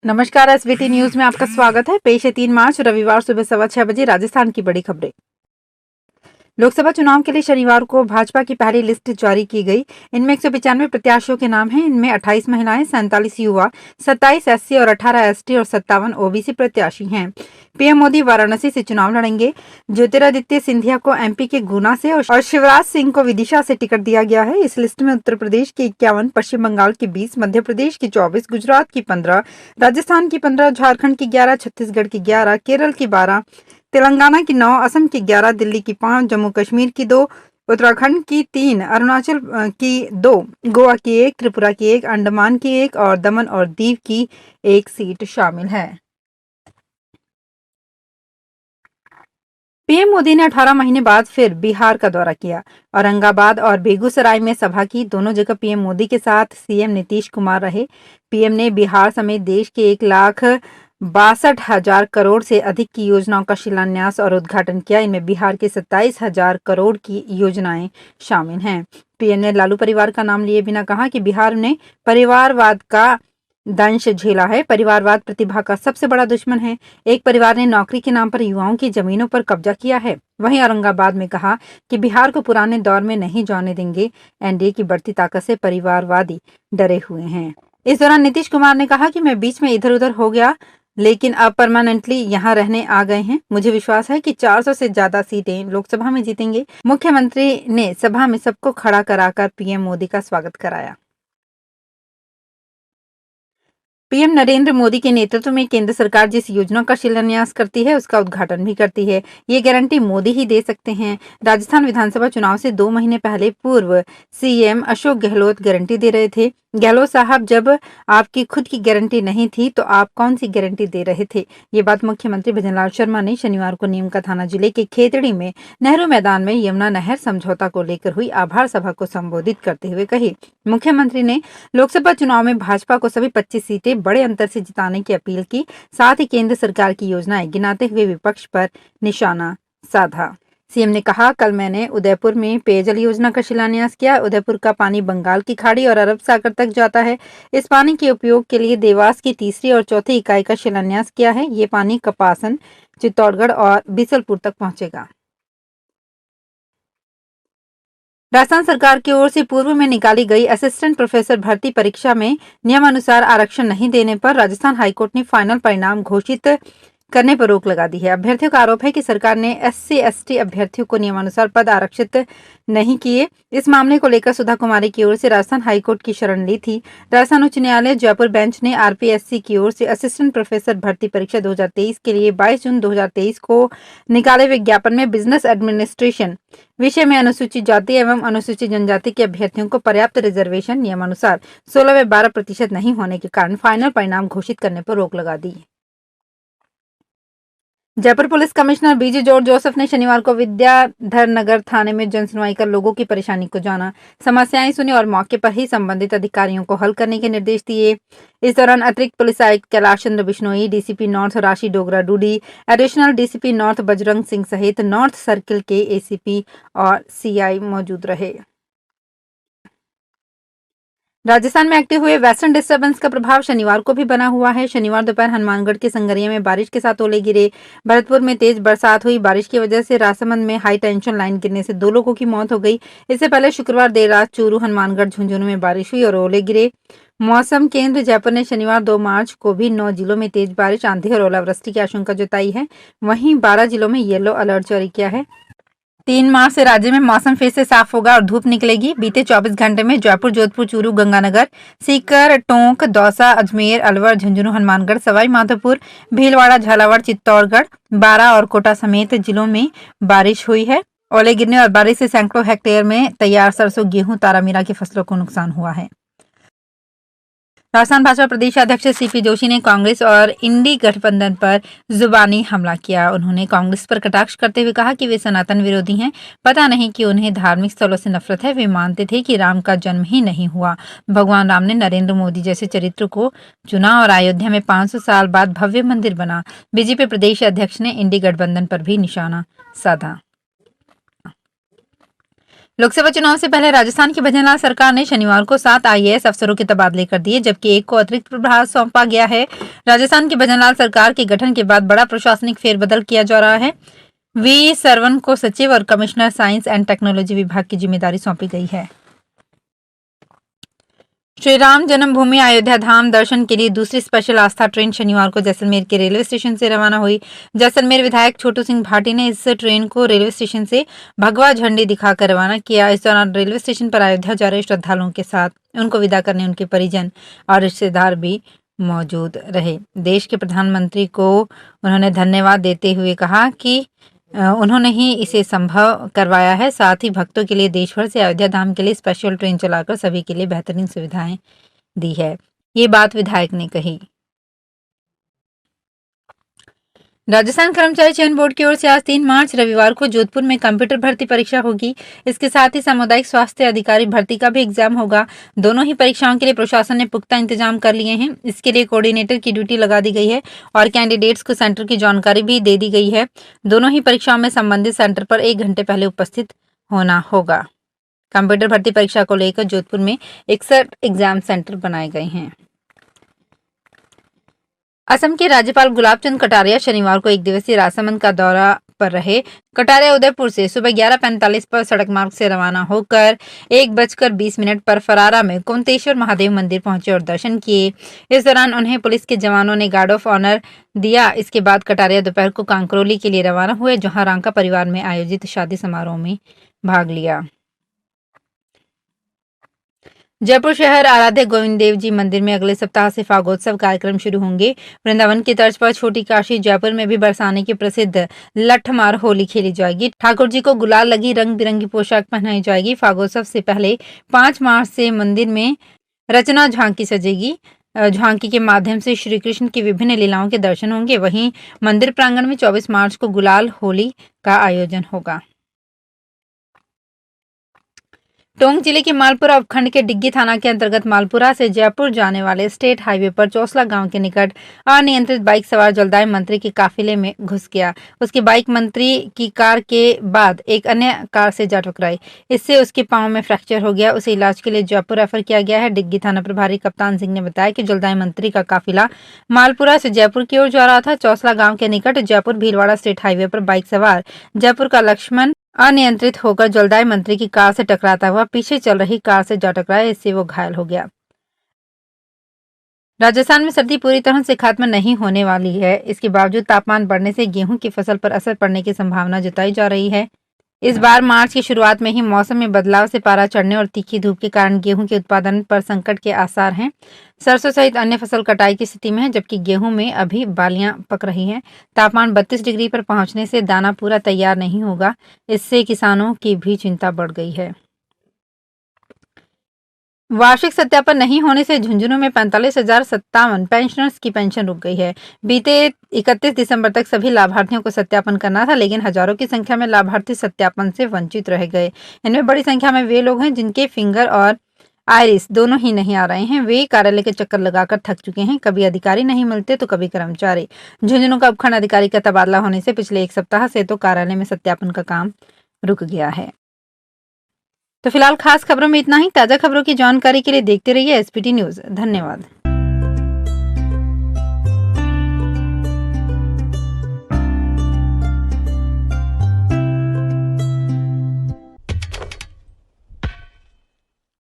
नमस्कार। SBT news में आपका स्वागत है। पेश है 3 मार्च रविवार सुबह 6:15 राजस्थान की बड़ी खबरें। लोकसभा चुनाव के लिए शनिवार को भाजपा की पहली लिस्ट जारी की गई। इनमें 195 प्रत्याशियों के नाम हैं। इनमें 28 महिलाएं, 47 युवा, 27 एससी और 18 एसटी और 57 ओबीसी प्रत्याशी हैं। पीएम मोदी वाराणसी से चुनाव लड़ेंगे। ज्योतिरादित्य सिंधिया को एमपी के गुना से और शिवराज सिंह को विदिशा से टिकट दिया गया है। इस लिस्ट में उत्तर प्रदेश की 51, पश्चिम बंगाल की 20, मध्य प्रदेश की 24, गुजरात की 15, राजस्थान की 15, झारखंड की 11, छत्तीसगढ़ की 11, केरल की 12, तेलंगाना की 9, असम की 11, दिल्ली की 5, जम्मू कश्मीर की 2, उत्तराखंड की 3, अरुणाचल की 2, गोवा की 1, त्रिपुरा की 1, अंडमान की 1 और दमन और दीव की 1 सीट शामिल है। पीएम मोदी ने 18 महीने बाद फिर बिहार का दौरा किया। औरंगाबाद और बेगूसराय में सभा की। दोनों जगह पीएम मोदी के साथ सीएम नीतीश कुमार रहे। पीएम ने बिहार समेत देश के 1,62,000 करोड़ से अधिक की योजनाओं का शिलान्यास और उद्घाटन किया। इनमें बिहार के 27,000 करोड़ की योजनाएं शामिल हैं। पीएम ने लालू परिवार का नाम लिए बिना कहा कि बिहार ने परिवारवाद का दंश झेला है। परिवारवाद प्रतिभा का सबसे बड़ा दुश्मन है। एक परिवार ने नौकरी के नाम पर युवाओं की जमीनों पर कब्जा किया है। वहीं औरंगाबाद में कहा कि बिहार को पुराने दौर में नहीं जाने देंगे। एनडीए की बढ़ती ताकत से परिवारवादी डरे हुए हैं। इस दौरान नीतीश कुमार ने कहा कि मैं बीच में इधर उधर हो गया, लेकिन अब परमानेंटली यहाँ रहने आ गए हैं। मुझे विश्वास है कि 400 से ज्यादा सीटें लोकसभा में जीतेंगे। मुख्यमंत्री ने सभा में सबको खड़ा कराकर पीएम मोदी का स्वागत कराया। पीएम नरेंद्र मोदी के नेतृत्व में केंद्र सरकार जिस योजना का शिलान्यास करती है, उसका उद्घाटन भी करती है। ये गारंटी मोदी ही दे सकते हैं। राजस्थान विधानसभा चुनाव से 2 महीने पहले पूर्व सीएम अशोक गहलोत गारंटी दे रहे थे। गहलोत साहब, जब आपकी खुद की गारंटी नहीं थी तो आप कौन सी गारंटी दे रहे थे? ये बात मुख्यमंत्री भजनलाल शर्मा ने शनिवार को नीमका थाना जिले के खेतड़ी में नेहरू मैदान में यमुना नहर समझौता को लेकर हुई आभार सभा को संबोधित करते हुए कही। मुख्यमंत्री ने लोकसभा चुनाव में भाजपा को सभी 25 सीटें बड़े अंतर से जिताने की अपील की। साथ ही केंद्र सरकार की योजनाएं गिनाते हुए विपक्ष पर निशाना साधा। सीएम ने कहा, कल मैंने उदयपुर में पेयजल योजना का शिलान्यास किया। उदयपुर का पानी बंगाल की खाड़ी और अरब सागर तक जाता है। इस पानी के उपयोग के लिए देवास की तीसरी और चौथी इकाई का शिलान्यास किया है। ये पानी कपासन, चित्तौड़गढ़ और बीसलपुर तक पहुंचेगा। राजस्थान सरकार की ओर से पूर्व में निकाली गई असिस्टेंट प्रोफेसर भर्ती परीक्षा में नियमानुसार आरक्षण नहीं देने पर राजस्थान हाईकोर्ट ने फाइनल परिणाम घोषित करने पर रोक लगा दी है। अभ्यर्थियों का आरोप है कि सरकार ने एससी एसटी अभ्यर्थियों को नियमानुसार पद आरक्षित नहीं किए। इस मामले को लेकर सुधा कुमारी की ओर से राजस्थान हाईकोर्ट की शरण ली थी। राजस्थान उच्च न्यायालय जयपुर बेंच ने आरपीएससी की ओर से असिस्टेंट प्रोफेसर भर्ती परीक्षा 2023 के लिए 22 जून 2023 को निकाले विज्ञापन में बिजनेस एडमिनिस्ट्रेशन विषय में अनुसूचित जाति एवं अनुसूचित जनजाति के अभ्यर्थियों को पर्याप्त रिजर्वेशन नियमानुसार 16 व 12% नहीं होने के कारण फाइनल परिणाम घोषित करने पर रोक लगा दी। जयपुर पुलिस कमिश्नर बीजी जॉर्ज जोसेफ ने शनिवार को विद्याधर नगर थाने में जनसुनवाई कर लोगों की परेशानी को जाना, समस्याएं सुनी और मौके पर ही संबंधित अधिकारियों को हल करने के निर्देश दिए। इस दौरान अतिरिक्त पुलिस आयुक्त Kailash Chandra Bishnoi, DCP north Rashi Dogra Dudi, additional DCP north Bajrang Singh सहित नॉर्थ सर्किल के एसीपी और सीआई मौजूद रहे। राजस्थान में एक्टिव हुए वेस्टर्न डिस्टर्बेंस का प्रभाव शनिवार को भी बना हुआ है। शनिवार दोपहर हनुमानगढ़ के संगरिया में बारिश के साथ ओले गिरे। भरतपुर में तेज बरसात हुई। बारिश की वजह से राजसमंद में हाई टेंशन लाइन गिरने से 2 लोगों की मौत हो गई। इससे पहले शुक्रवार देर रात चूरू, हनुमानगढ़, झुंझुनू में बारिश हुई और ओले गिरे। मौसम केंद्र जयपुर ने शनिवार 2 मार्च को भी 9 जिलों में तेज बारिश, आंधी और ओलावृष्टि की आशंका जताई है। वहीं 12 जिलों में येलो अलर्ट जारी किया है। 3 मार्च से राज्य में मौसम फिर से साफ होगा और धूप निकलेगी। बीते 24 घंटे में जयपुर, जोधपुर, चूरू, गंगानगर, सीकर, टोंक, दौसा, अजमेर, अलवर, झुंझुनू, हनुमानगढ़, सवाई माधोपुर, भीलवाड़ा, झालावाड़, चित्तौड़गढ़, बारां और कोटा समेत जिलों में बारिश हुई है। ओले गिरने और बारिश से सैकड़ों हेक्टेयर में तैयार सरसों, गेहूं, तारामीरा की फसलों को नुकसान हुआ है। राजस्थान भाजपा प्रदेश अध्यक्ष सीपी जोशी ने कांग्रेस और इंडी गठबंधन पर जुबानी हमला किया। उन्होंने कांग्रेस पर कटाक्ष करते हुए कहा कि वे सनातन विरोधी हैं। पता नहीं कि उन्हें धार्मिक स्थलों से नफरत है। वे मानते थे कि राम का जन्म ही नहीं हुआ। भगवान राम ने नरेंद्र मोदी जैसे चरित्र को चुना और अयोध्या में 500 साल बाद भव्य मंदिर बना। बीजेपी प्रदेश अध्यक्ष ने इंडी गठबंधन पर भी निशाना साधा। लोकसभा चुनाव से पहले राजस्थान की भजनलाल सरकार ने शनिवार को 7 आईएएस अफसरों के तबादले कर दिए, जबकि एक को अतिरिक्त प्रभार सौंपा गया है। राजस्थान की भजनलाल सरकार के गठन के बाद बड़ा प्रशासनिक फेरबदल किया जा रहा है। वी सरवन को सचिव और कमिश्नर साइंस एंड टेक्नोलॉजी विभाग की जिम्मेदारी सौंपी गई है। श्री राम जन्मभूमि अयोध्या धाम दर्शन के लिए दूसरी स्पेशल आस्था ट्रेन शनिवार को जैसलमेर के रेलवे स्टेशन से रवाना हुई। जैसलमेर विधायक छोटू सिंह भाटी ने इस ट्रेन को रेलवे स्टेशन से भगवा झंडी दिखाकर रवाना किया। इस दौरान रेलवे स्टेशन पर अयोध्या जा रहे श्रद्धालुओं के साथ उनको विदा करने उनके परिजन और रिश्तेदार भी मौजूद रहे। देश के प्रधानमंत्री को उन्होंने धन्यवाद देते हुए कहा कि उन्होंने ही इसे संभव करवाया है। साथ ही भक्तों के लिए देश भर से अयोध्या धाम के लिए स्पेशल ट्रेन चलाकर सभी के लिए बेहतरीन सुविधाएं दी है। ये बात विधायक ने कही। राजस्थान कर्मचारी चयन बोर्ड की ओर से आज 3 मार्च रविवार को जोधपुर में कंप्यूटर भर्ती परीक्षा होगी। इसके साथ ही सामुदायिक स्वास्थ्य अधिकारी भर्ती का भी एग्जाम होगा। दोनों ही परीक्षाओं के लिए प्रशासन ने पुख्ता इंतजाम कर लिए हैं। इसके लिए कोऑर्डिनेटर की ड्यूटी लगा दी गई है और कैंडिडेट्स को सेंटर की जानकारी भी दे दी गई है। दोनों ही परीक्षाओं में संबंधित सेंटर पर 1 घंटे पहले उपस्थित होना होगा। कंप्यूटर भर्ती परीक्षा को लेकर जोधपुर में 61 एग्जाम सेंटर बनाए गए हैं। असम के राज्यपाल गुलाब चंद कटारिया शनिवार को 1 दिवसीय राजसमंद का दौरा पर रहे। कटारिया उदयपुर से सुबह 11:45 पर सड़क मार्ग से रवाना होकर 1:20 पर फरारा में कुंतेश्वर महादेव मंदिर पहुंचे और दर्शन किए। इस दौरान उन्हें पुलिस के जवानों ने गार्ड ऑफ ऑनर दिया। इसके बाद कटारिया दोपहर को कांकरोली के लिए रवाना हुए, जहां रांका परिवार में आयोजित शादी समारोह में भाग लिया। जयपुर शहर आराध्य गोविंद देव जी मंदिर में अगले सप्ताह से फागोत्सव कार्यक्रम शुरू होंगे। वृंदावन की तर्ज पर छोटी काशी जयपुर में भी बरसाने की प्रसिद्ध लठमार होली खेली जाएगी। ठाकुर जी को गुलाल लगी रंग बिरंगी पोशाक पहनाई जाएगी। फागोत्सव से पहले 5 मार्च से मंदिर में रचना झांकी सजेगी। झांकी के माध्यम से श्री कृष्ण की विभिन्न लीलाओं के दर्शन होंगे। वहीं मंदिर प्रांगण में 24 मार्च को गुलाल होली का आयोजन होगा। टोंक जिले के मालपुरा उपखंड के डिग्गी थाना के अंतर्गत मालपुरा से जयपुर जाने वाले स्टेट हाईवे पर चौसला गांव के निकट अनियंत्रित बाइक सवार जलदाय मंत्री के काफिले में घुस गया। उसकी बाइक मंत्री की कार के बाद एक अन्य कार से जा टकराई। इससे उसके पांव में फ्रैक्चर हो गया। उसे इलाज के लिए जयपुर रेफर किया गया है। डिग्गी थाना प्रभारी कप्तान सिंह ने बताया कि जलदाय मंत्री का काफिला मालपुरा से जयपुर की ओर जा रहा था। चौसला गाँव के निकट जयपुर भीलवाड़ा स्टेट हाईवे पर बाइक सवार जयपुर का लक्ष्मण अनियंत्रित होकर जलदाय मंत्री की कार से टकराता हुआ पीछे चल रही कार से जा टकराया। इससे वो घायल हो गया। राजस्थान में सर्दी पूरी तरह से खत्म नहीं होने वाली है। इसके बावजूद तापमान बढ़ने से गेहूं की फसल पर असर पड़ने की संभावना जताई जा रही है। इस बार मार्च की शुरुआत में ही मौसम में बदलाव से पारा चढ़ने और तीखी धूप के कारण गेहूं के उत्पादन पर संकट के आसार हैं। सरसों सहित अन्य फसल कटाई की स्थिति में है, जबकि गेहूं में अभी बालियां पक रही हैं। तापमान 32 डिग्री पर पहुंचने से दाना पूरा तैयार नहीं होगा। इससे किसानों की भी चिंता बढ़ गई है। वार्षिक सत्यापन नहीं होने से झुंझुनू में 45,057 पेंशनर्स की पेंशन रुक गई है। बीते 31 दिसंबर तक सभी लाभार्थियों को सत्यापन करना था, लेकिन हजारों की संख्या में लाभार्थी सत्यापन से वंचित रह गए। इनमें बड़ी संख्या में वे लोग हैं जिनके फिंगर और आइरिस दोनों ही नहीं आ रहे हैं। वे कार्यालय के चक्कर लगाकर थक चुके हैं। कभी अधिकारी नहीं मिलते तो कभी कर्मचारी। झुंझुनू का उपखंड अधिकारी का तबादला होने से पिछले 1 सप्ताह से तो कार्यालय में सत्यापन का काम रुक गया है। तो फिलहाल खास खबरों में इतना ही। ताजा खबरों की जानकारी के लिए देखते रहिए एसपीटी न्यूज। धन्यवाद।